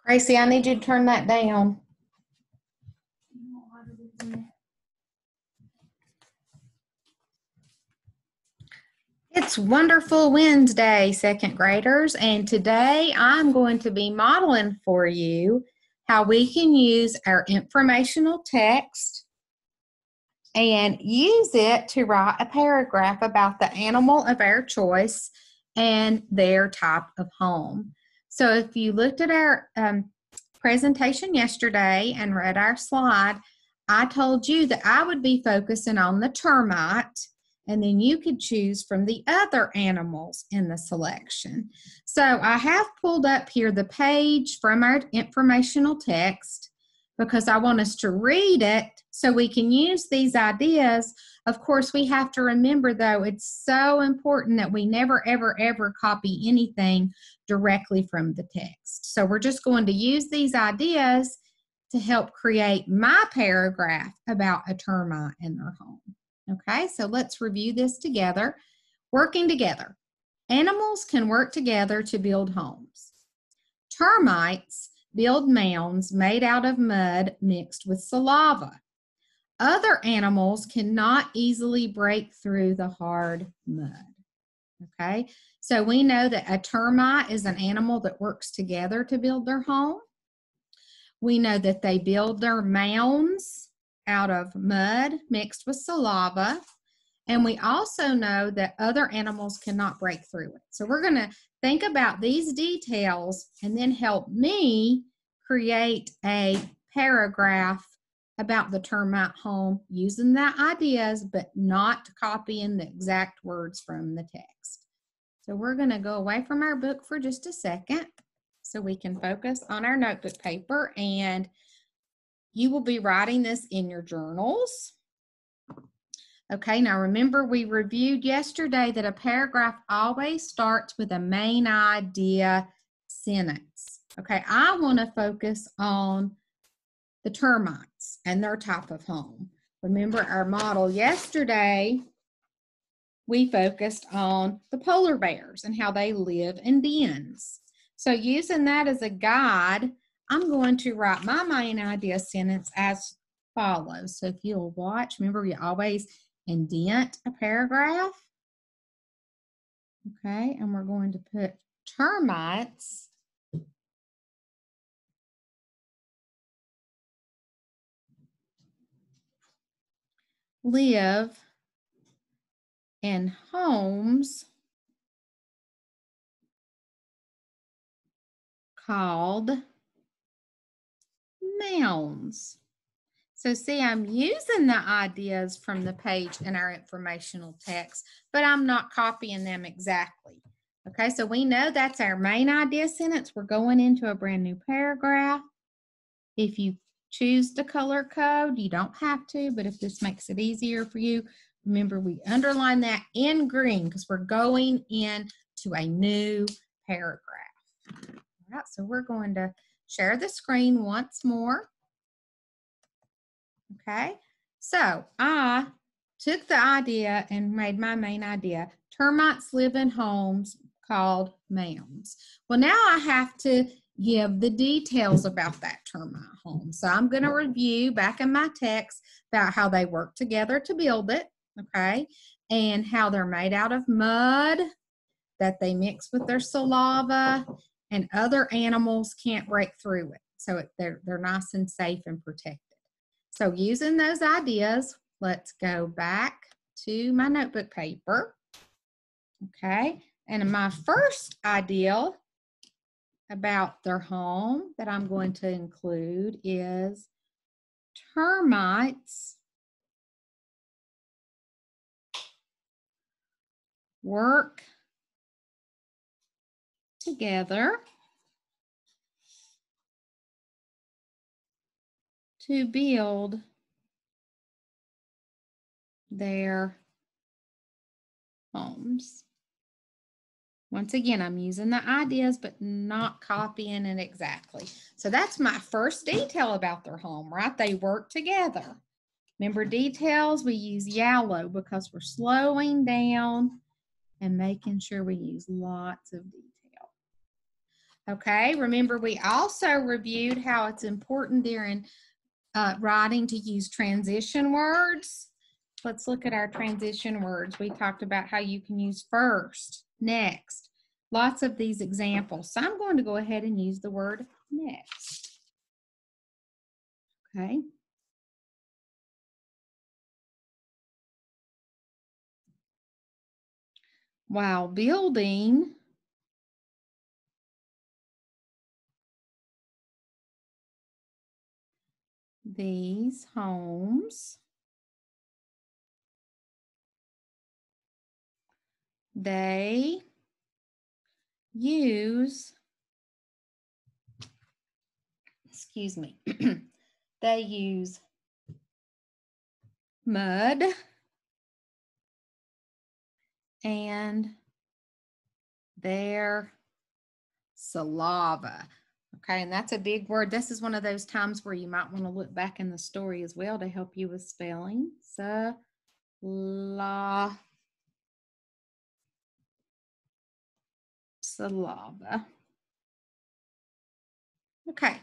Gracie, I need you to turn that down. It's Wonderful Wednesday, second graders, and today I'm going to be modeling for you how we can use our informational text and use it to write a paragraph about the animal of our choice and their type of home. So if you looked at our presentation yesterday and read our slide, I told you that I would be focusing on the termite, and then you could choose from the other animals in the selection. So I have pulled up here the page from our informational text because I want us to read it so we can use these ideas. Of course, we have to remember, though, it's so important that we never, ever, ever copy anything directly from the text. So we're just going to use these ideas to help create my paragraph about a termite in their home. Okay, so let's review this together. Working together. Animals can work together to build homes. Termites build mounds made out of mud mixed with saliva. Other animals cannot easily break through the hard mud. Okay, so we know that a termite is an animal that works together to build their home. We know that they build their mounds out of mud mixed with saliva. And we also know that other animals cannot break through it. So we're going to think about these details and then help me create a paragraph about the termite home using the ideas, but not copying the exact words from the text. So we're going to go away from our book for just a second so we can focus on our notebook paper, and you will be writing this in your journals. Okay, now remember we reviewed yesterday that a paragraph always starts with a main idea sentence. Okay, I want to focus on the termites and their type of home. Remember our model yesterday, we focused on the polar bears and how they live in dens. So using that as a guide, I'm going to write my main idea sentence as follows. So if you'll watch, remember we always indent a paragraph. Okay, and we're going to put termites live in homes called mounds. So see, I'm using the ideas from the page in our informational text, but I'm not copying them exactly. Okay, so we know that's our main idea sentence. We're going into a brand new paragraph. If you choose the color code, you don't have to, but if this makes it easier for you, remember we underline that in green because we're going into a new paragraph. All right, so we're going to share the screen once more. Okay, so I took the idea and made my main idea. Termites live in homes called mounds. Well, now I have to give the details about that termite home. So I'm going to review back in my text about how they work together to build it, okay, and how they're made out of mud, that they mix with their saliva, and other animals can't break through it. So they're nice and safe and protected. So using those ideas, let's go back to my notebook paper. Okay, and my first idea about their home that I'm going to include is termites work together to build their homes. Once again, I'm using the ideas, but not copying it exactly. So that's my first detail about their home, right? They work together. Remember details, we use yellow because we're slowing down and making sure we use lots of details. Okay, remember we also reviewed how it's important during writing to use transition words. Let's look at our transition words. We talked about how you can use first, next, lots of these examples. So I'm going to go ahead and use the word next. Okay. While building these homes, they use, excuse me, they use mud and their saliva. Okay, and that's a big word. This is one of those times where you might want to look back in the story as well to help you with spelling. Saliva. Okay,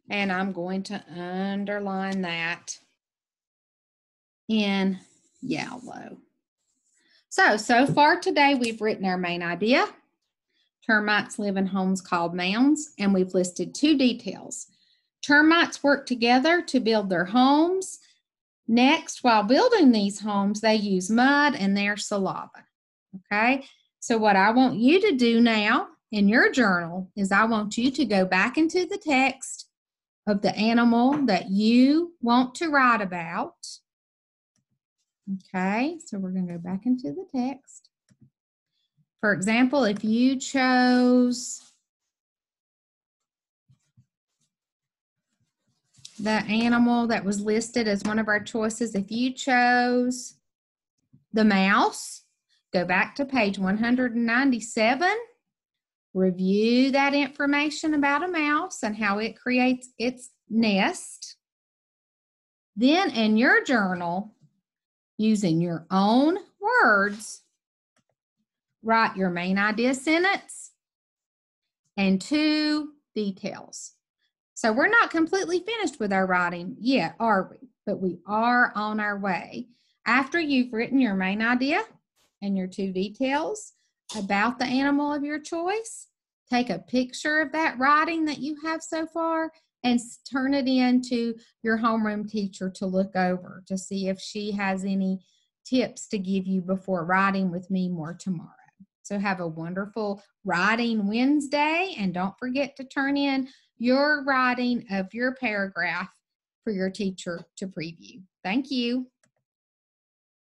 and I'm going to underline that in yellow. So far today we've written our main idea. Termites live in homes called mounds, and we've listed 2 details. Termites work together to build their homes. Next, while building these homes, they use mud and their saliva. Okay, so what I want you to do now in your journal is I want you to go back into the text of the animal that you want to write about. Okay, so we're going to go back into the text. For example, if you chose the animal that was listed as one of our choices, if you chose the mouse, go back to page 197, review that information about a mouse and how it creates its nest. Then in your journal, using your own words, write your main idea sentence and 2 details. So we're not completely finished with our writing yet, are we? But we are on our way. After you've written your main idea and your 2 details about the animal of your choice, take a picture of that writing that you have so far and turn it in to your homeroom teacher to look over to see if she has any tips to give you before writing with me more tomorrow. So have a wonderful Writing Wednesday, and don't forget to turn in your writing of your paragraph for your teacher to preview. Thank you.